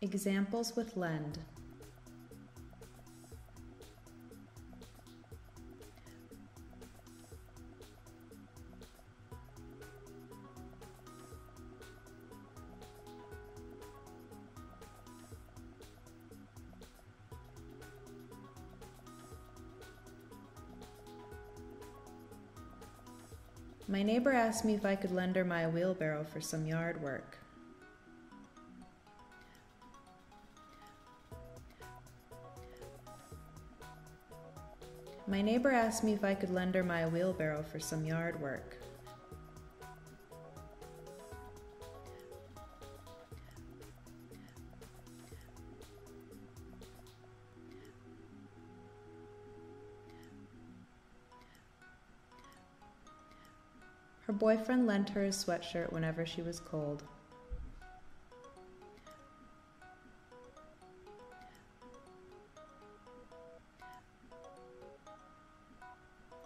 Examples with lend. My neighbor asked me if I could lend her my wheelbarrow for some yard work. My neighbor asked me if I could lend her my wheelbarrow for some yard work. Her boyfriend lent her his sweatshirt whenever she was cold.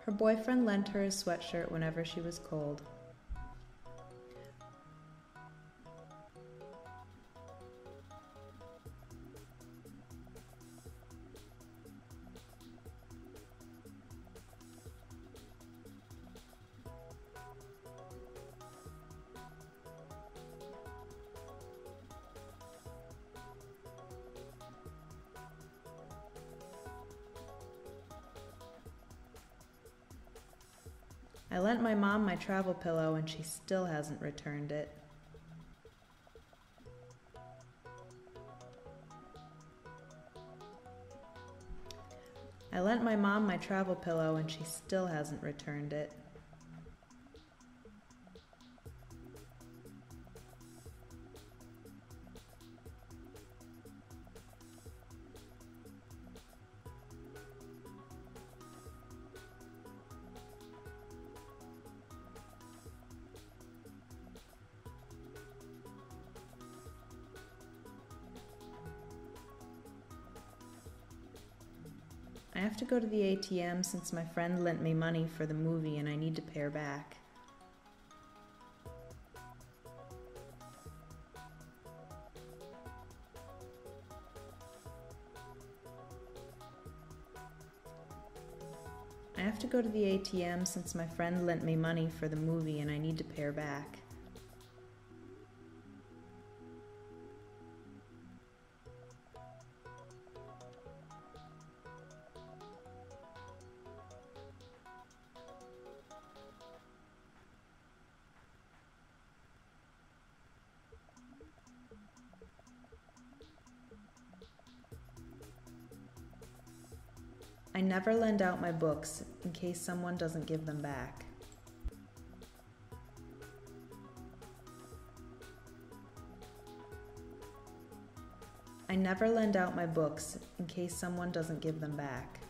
Her boyfriend lent her his sweatshirt whenever she was cold. I lent my mom my travel pillow and she still hasn't returned it. I lent my mom my travel pillow and she still hasn't returned it. I have to go to the ATM since my friend lent me money for the movie and I need to pay her back. I have to go to the ATM since my friend lent me money for the movie and I need to pay her back. I never lend out my books in case someone doesn't give them back. I never lend out my books in case someone doesn't give them back.